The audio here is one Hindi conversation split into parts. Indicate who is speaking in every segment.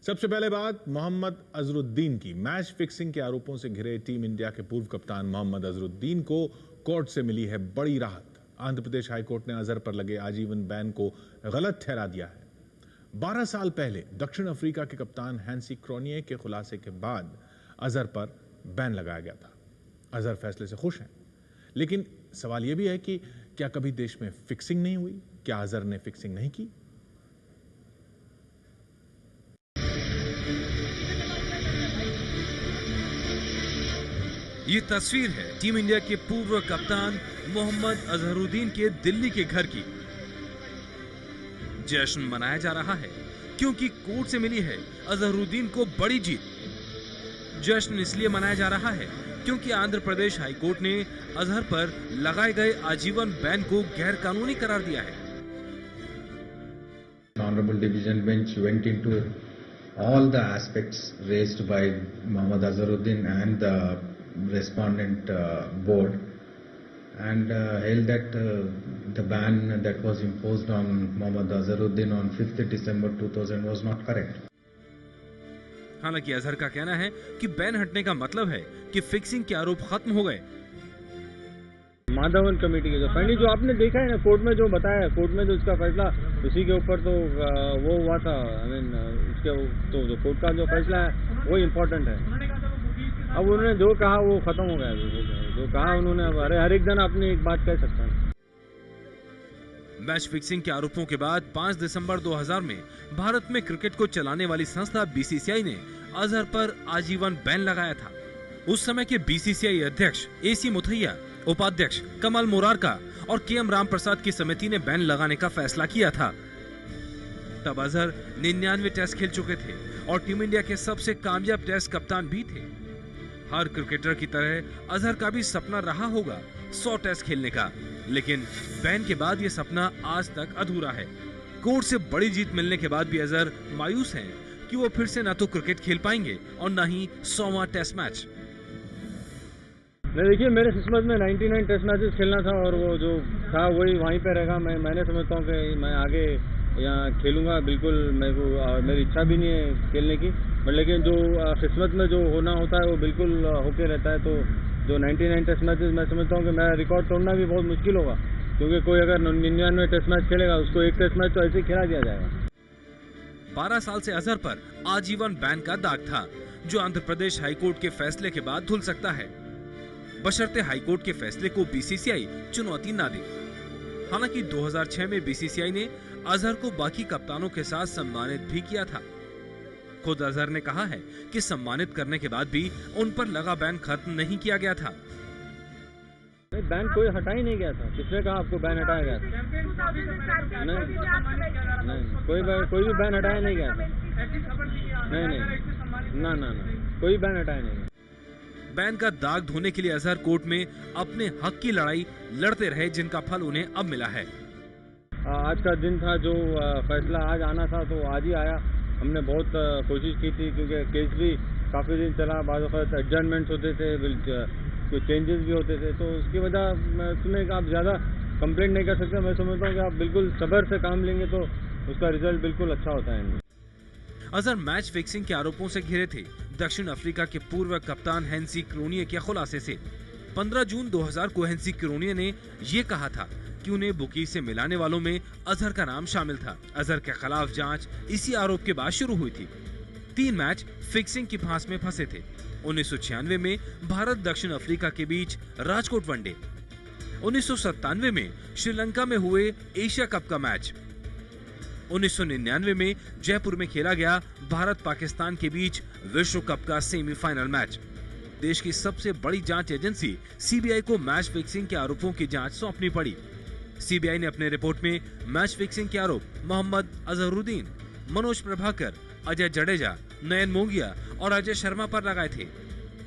Speaker 1: सबसे पहले बात मोहम्मद अजहरुद्दीन की। मैच फिक्सिंग के आरोपों से घिरे टीम इंडिया के पूर्व कप्तान मोहम्मद अजहरुद्दीन को कोर्ट से मिली है बड़ी राहत। आंध्र प्रदेश हाईकोर्ट ने अजहर पर लगे आजीवन बैन को गलत ठहरा दिया है। 12 साल पहले दक्षिण अफ्रीका के कप्तान हैंसी क्रोनिये के खुलासे के बाद अजहर पर बैन लगाया गया था। अजहर फैसले से खुश हैं, लेकिन सवाल यह भी है कि क्या कभी देश में फिक्सिंग नहीं हुई? क्या अजहर ने फिक्सिंग नहीं की?
Speaker 2: ये तस्वीर है टीम इंडिया के पूर्व कप्तान मोहम्मद अजहरुद्दीन के दिल्ली के घर की। जश्न मनाया जा रहा है क्योंकि कोर्ट से मिली है अजहरुद्दीन को बड़ी जीत। जश्न इसलिए मनाया जा रहा है क्योंकि आंध्र प्रदेश हाईकोर्ट ने अजहर पर लगाए गए आजीवन बैन को गैर कानूनी करार दिया है।
Speaker 3: Honorable Division Bench went into all the aspects raised by Mohammad Azharuddin and the respondent board and held that the ban that was imposed on Mohammad Azharuddin on 5th December 2000 was not correct.
Speaker 2: हालांकि अजहर का कहना है कि बैन हटने का मतलब है कि फिक्सिंग के आरोप खत्म हो गए।
Speaker 4: माधवन कमेटी के जो फाइनली जो आपने देखा है ना कोर्ट में जो बताया, कोर्ट में जो उसका फैसला उसी के ऊपर तो वो हुआ था। उसके तो जो कोर्ट का जो फैसला है वो इम्पोर्टेंट है। अब उन्होंने जो कहा वो खत्म हो गया, जो कहा उन्होंने। अब हर एक जन अपनी एक बात कह सकता है।
Speaker 2: मैच फिक्सिंग के आरोपों के बाद 5 दिसंबर 2000 में भारत में क्रिकेट को चलाने वाली संस्था बीसीसीआई ने अजहर पर आजीवन बैन लगाया था। उस समय के बीसीसीआई अध्यक्ष एसी मुथैया, उपाध्यक्ष कमल मुरारका और केएम राम प्रसाद की समिति ने बैन लगाने का फैसला किया था। तब अजहर 99 टेस्ट खेल चुके थे और टीम इंडिया के सबसे कामयाब टेस्ट कप्तान भी थे। हर क्रिकेटर की तरह अजहर का भी सपना रहा होगा 100 टेस्ट खेलने का, लेकिन बैन के बाद ये सपना आज तक अधूरा है। कोर्ट से बड़ी जीत मिलने के बाद भी अजहर मायूस हैं कि वो फिर से न तो क्रिकेट खेल पाएंगे और न ही 100वां टेस्ट मैच।
Speaker 4: देखिए, मेरे किस्मत में 99 टेस्ट मैचेस खेलना था और वो जो था वही वहीं पे रहेगा। मैंने समझता हूँ कि मैं आगे यहाँ खेलूंगा। बिल्कुल मेरी इच्छा भी नहीं है खेलने की, लेकिन जो किस्मत में जो होना होता है वो बिल्कुल होके रहता है। तो जो 99 टेस्ट मैचेस मैं समझता हूँ कि मेरा रिकॉर्ड तोड़ना भी बहुत मुश्किल होगा, क्योंकि कोई अगर 99 टेस्ट मैच खेलेगा उसको एक टेस्ट मैच तो ऐसे ही खेला दिया जाएगा।
Speaker 2: 12 साल से अजहर पर आजीवन बैन का दाग था, जो आंध्र प्रदेश हाईकोर्ट के फैसले के बाद धुल सकता है, बशर्ते हाईकोर्ट के फैसले को बीसीसीआई चुनौती ना दे। हालांकि 2006 में बीसीसीआई ने अजहर को बाकी कप्तानों के साथ सम्मानित भी किया था। खुद अजहर ने कहा है कि सम्मानित करने के बाद भी उन पर लगा बैन खत्म नहीं किया गया था।
Speaker 4: बैन कोई हटा ही नहीं गया था। किसने कहा आपको बैन हटाया गया था? नहीं, कोई भी बैन हटाया नहीं गया था। नहीं, ना, कोई बैन हटाया नहीं।
Speaker 2: बैन का दाग धोने के लिए अजहर कोर्ट में अपने हक की लड़ाई लड़ते रहे, जिनका फल उन्हें अब मिला है।
Speaker 4: आज का दिन था, जो फैसला आज आना था तो आज ही आया। हमने बहुत कोशिश की थी, क्योंकि केस भी काफ़ी दिन चला, बाद वक्त एडजर्नमेंट्स होते थे, कुछ चेंजेस भी होते थे, तो उसकी वजह उसमें आप ज़्यादा कंप्लेंट नहीं कर सकते। मैं समझता हूँ कि आप बिल्कुल सब्र से काम लेंगे तो उसका रिजल्ट बिल्कुल अच्छा होता है।
Speaker 2: अजहर मैच फिक्सिंग के आरोपों से घिरे थे दक्षिण अफ्रीका के पूर्व कप्तान हैंसी क्रोनिये के खुलासे से। 15 जून 2000 को हैंसी क्रोनिये ने ये कहा था कि उन्हें बुकी से मिलाने वालों में अजहर का नाम शामिल था। अजहर के खिलाफ जांच इसी आरोप के बाद शुरू हुई थी। 3 मैच फिक्सिंग की फांस में फंसे थे। 1996 में भारत दक्षिण अफ्रीका के बीच राजकोट वनडे, 1997 में श्रीलंका में हुए एशिया कप का मैच, 1999 में जयपुर में खेला गया भारत पाकिस्तान के बीच विश्व कप का सेमीफाइनल मैच। देश की सबसे बड़ी जांच एजेंसी सीबीआई को मैच फिक्सिंग के आरोपों की जांच सौंपनी पड़ी। सीबीआई ने अपने रिपोर्ट में मैच फिक्सिंग के आरोप मोहम्मद अजहरुद्दीन, मनोज प्रभाकर, अजय जडेजा, नयन मोंगिया और अजय शर्मा पर लगाए थे।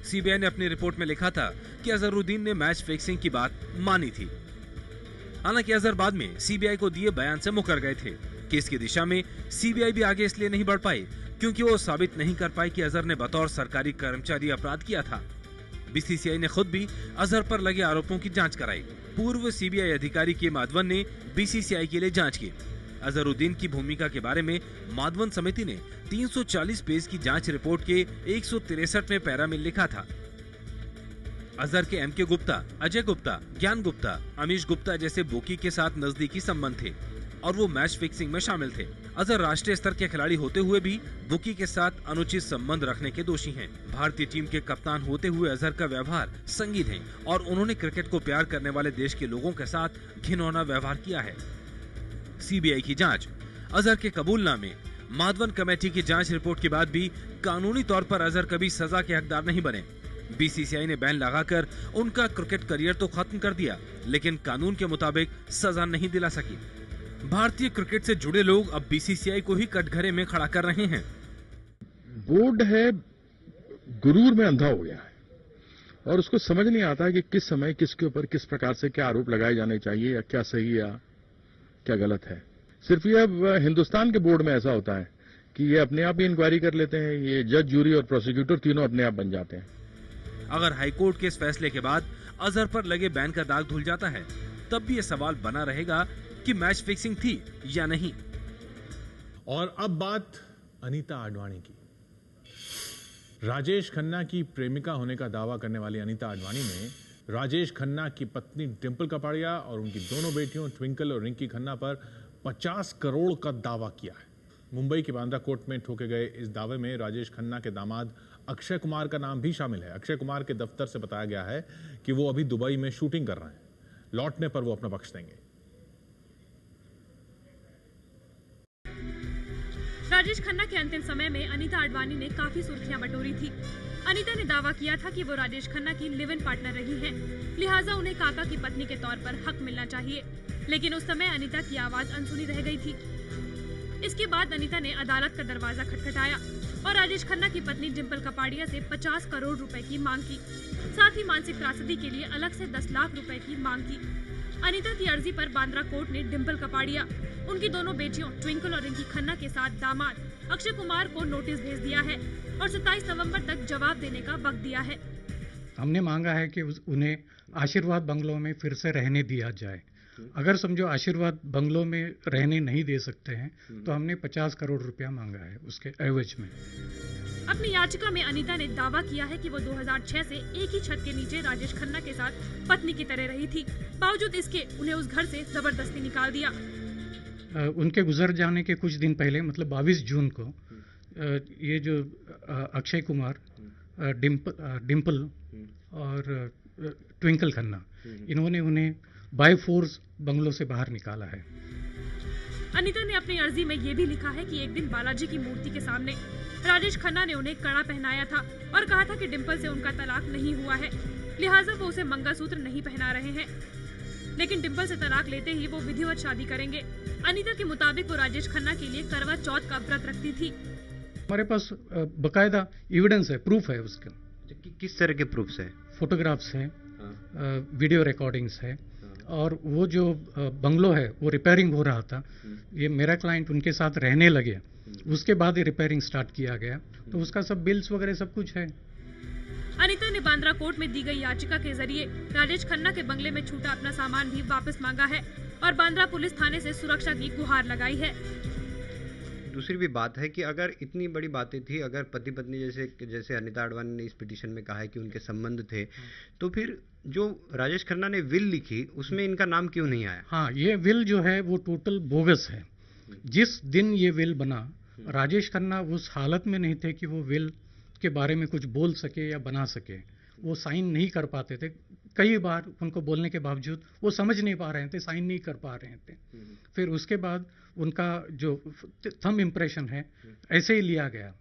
Speaker 2: सीबीआई ने अपनी रिपोर्ट में लिखा था कि अजहरुद्दीन ने मैच फिक्सिंग की बात मानी थी। हालांकि अजहर बाद में सीबीआई को दिए बयान से मुकर गए थे। केस की दिशा में सीबीआई भी आगे इसलिए नहीं बढ़ पाई क्योंकि वो साबित नहीं कर पाई कि अजहर ने बतौर सरकारी कर्मचारी अपराध किया था। बीसीसीआई ने खुद भी अजहर पर लगे आरोपों की जांच कराई। पूर्व सीबीआई अधिकारी के माधवन ने बीसीसीआई के लिए जांच की। अजहरुद्दीन की भूमिका के बारे में माधवन समिति ने 340 पेज की जांच रिपोर्ट के 163वें पैरा में लिखा था। अजहर के एमके गुप्ता, अजय गुप्ता, ज्ञान गुप्ता, अमीश गुप्ता जैसे बुकी के साथ नजदीकी संबंध थे और वो मैच फिक्सिंग में शामिल थे। अजहर राष्ट्रीय स्तर के खिलाड़ी होते हुए भी बुकी के साथ अनुचित संबंध रखने के दोषी हैं। भारतीय टीम के कप्तान होते हुए अजहर का व्यवहार संगीन है और उन्होंने क्रिकेट को प्यार करने वाले देश के लोगों के साथ घिनौना व्यवहार किया है। सीबीआई की जांच। अजहर के कबूलनामे। माधवन कमेटी की जांच रिपोर्ट के बाद भी कानूनी तौर पर अजहर कभी सजा के हकदार नहीं बने। बीसीसीआई ने बैन लगाकर उनका क्रिकेट करियर तो खत्म कर दिया, लेकिन कानून के मुताबिक सजा नहीं दिला सकी। भारतीय क्रिकेट से जुड़े लोग अब बीसीसीआई को ही कटघरे में खड़ा कर रहे हैं।
Speaker 5: बोर्ड है गुरूर में अंधा हो गया है और उसको समझ नहीं आता कि किस समय किसके ऊपर किस प्रकार से क्या आरोप लगाए जाने चाहिए या क्या सही या क्या गलत है। सिर्फ ये अब हिंदुस्तान के बोर्ड में ऐसा होता है कि ये अपने आप ही इंक्वायरी कर लेते हैं। ये जज, जूरी और प्रोसिक्यूटर तीनों अपने आप बन जाते हैं।
Speaker 2: अगर हाईकोर्ट के इस फैसले के बाद अजहर पर लगे बैन का दाग धुल जाता है, तब भी ये सवाल बना रहेगा कि मैच फिक्सिंग थी या नहीं।
Speaker 1: और अब बात अनीता आडवाणी की। राजेश खन्ना की प्रेमिका होने का दावा करने वाली अनीता आडवाणी ने राजेश खन्ना की पत्नी डिंपल कपाड़िया और उनकी दोनों बेटियों ट्विंकल और रिंकी खन्ना पर 50 करोड़ का दावा किया है। मुंबई के बांद्रा कोर्ट में ठोके गए इस दावे में राजेश खन्ना के दामाद अक्षय कुमार का नाम भी शामिल है। अक्षय कुमार के दफ्तर से बताया गया है कि वो अभी दुबई में शूटिंग कर रहे हैं। लौटने पर वो अपना पक्ष देंगे।
Speaker 6: राजेश खन्ना के अंतिम समय में अनीता आडवाणी ने काफी सुर्खियां बटोरी थी। अनीता ने दावा किया था कि वो राजेश खन्ना की लिव इन पार्टनर रही हैं, लिहाजा उन्हें काका की पत्नी के तौर पर हक मिलना चाहिए। लेकिन उस समय अनीता की आवाज अनसुनी रह गई थी। इसके बाद अनीता ने अदालत का दरवाजा खटखटाया और राजेश खन्ना की पत्नी डिंपल कपाड़िया से 50 करोड़ रुपए की मांग की। साथ ही मानसिक त्रासदी के लिए अलग से 10 लाख रुपए की मांग की। अनीता की अर्जी पर बांद्रा कोर्ट ने डिंपल कपाड़िया, उनकी दोनों बेटियों ट्विंकल और रिंकी खन्ना के साथ दामाद अक्षय कुमार को नोटिस भेज दिया है और 27 नवंबर तक जवाब देने का वक्त दिया है।
Speaker 7: हमने मांगा है कि उन्हें आशीर्वाद बंगलों में फिर से रहने दिया जाए। अगर समझो आशीर्वाद बंगलों में रहने नहीं दे सकते हैं तो हमने 50 करोड़ रुपया मांगा है उसके एवज में।
Speaker 6: अपनी याचिका में अनीता ने दावा किया है कि वो 2006 से एक ही छत के नीचे राजेश खन्ना के साथ पत्नी की तरह रही थी। बावजूद इसके उन्हें उस घर से जबरदस्ती निकाल दिया।
Speaker 7: उनके गुजर जाने के कुछ दिन पहले मतलब 22 जून को ये जो अक्षय कुमार, डिंपल और ट्विंकल खन्ना, इन्होंने उन्हें बाय फोर्स बंगलों से बाहर निकाला है।
Speaker 6: अनीता ने अपनी अर्जी में ये भी लिखा है कि एक दिन बालाजी की मूर्ति के सामने राजेश खन्ना ने उन्हें कड़ा पहनाया था और कहा था कि डिंपल से उनका तलाक नहीं हुआ है, लिहाजा वो उसे मंगलसूत्र नहीं पहना रहे हैं। लेकिन डिंपल से तलाक लेते ही वो विधिवत शादी करेंगे। अनीता के मुताबिक वो राजेश खन्ना के लिए करवा चौथ का व्रत रखती थी।
Speaker 7: हमारे पास बकायदा एविडेंस है, प्रूफ है उसका।
Speaker 8: किस तरह के प्रूफ्स है?
Speaker 7: फोटोग्राफ्स हैं, वीडियो रिकॉर्डिंग्स है और वो जो बंगलो है वो रिपेयरिंग हो रहा था। ये मेरा क्लाइंट उनके साथ रहने लगे, उसके बाद ये रिपेयरिंग स्टार्ट किया गया, तो उसका सब बिल्स वगैरह सब कुछ है।
Speaker 6: अनीता ने बांद्रा कोर्ट में दी गई याचिका के जरिए राजेश खन्ना के बंगले में छूटा अपना सामान भी वापस मांगा है और बांद्रा पुलिस थाने से सुरक्षा की गुहार लगाई है।
Speaker 8: दूसरी भी बात है कि अगर इतनी बड़ी बातें थी, अगर पति पत्नी जैसे अनीता आडवाणी ने इस पिटीशन में कहा है कि उनके संबंध थे, तो फिर जो राजेश खन्ना ने विल लिखी उसमें इनका नाम क्यों नहीं आया?
Speaker 7: हाँ, ये विल जो है वो टोटल बोगस है। जिस दिन ये विल बना, राजेश खन्ना उस हालत में नहीं थे कि वो विल के बारे में कुछ बोल सके या बना सके। वो साइन नहीं कर पाते थे। कई बार उनको बोलने के बावजूद वो समझ नहीं पा रहे थे, साइन नहीं कर पा रहे थे। फिर उसके बाद उनका जो थंब इम्प्रेशन है ऐसे ही लिया गया।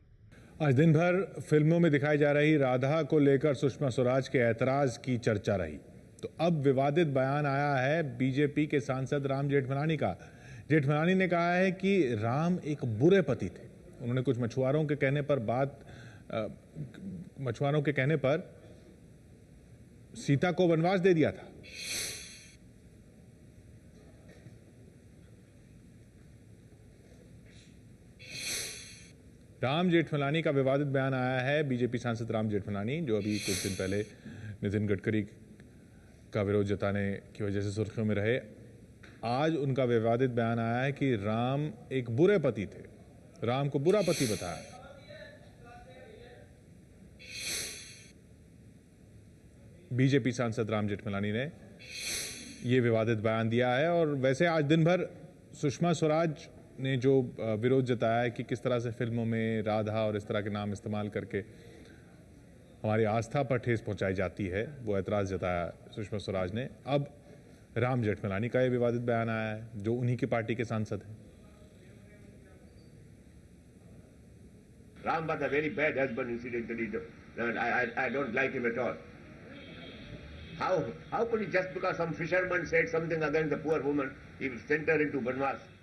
Speaker 1: आज दिन भर फिल्मों में दिखाई जा रही राधा को लेकर सुषमा स्वराज के ऐतराज की चर्चा रही। तो अब विवादित बयान आया है बीजेपी के सांसद राम जेठमलानी का। जेठमलानी ने कहा है कि राम एक बुरे पति थे। उन्होंने कुछ मछुआरों के कहने पर सीता को वनवास दे दिया था। राम जेठमलानी का विवादित बयान आया है। बीजेपी सांसद राम जेठमलानी, जो अभी कुछ दिन पहले नितिन गडकरी का विरोध जताने की वजह से सुर्खियों में रहे, आज उनका विवादित बयान आया है कि राम एक बुरे पति थे, राम को बुरा पति बताया। बीजेपी सांसद राम जेठमलानी ने यह विवादित बयान दिया है। और वैसे आज दिन भर सुषमा स्वराज ने जो विरोध जताया है कि किस तरह से फिल्मों में राधा और इस तरह के नाम इस्तेमाल करके हमारी आस्था पर ठेस पहुंचाई जाती है, वो ऐतराज जताया सुषमा स्वराज ने। अब राम जेठमलानी का यह विवादित बयान आया है जो उन्हीं की पार्टी के सांसद हैं।
Speaker 9: Ram was a very bad husband, incidentally. I don't like him at all. How could he, just because some fisherman said something against the poor woman, he sent her into Banwas?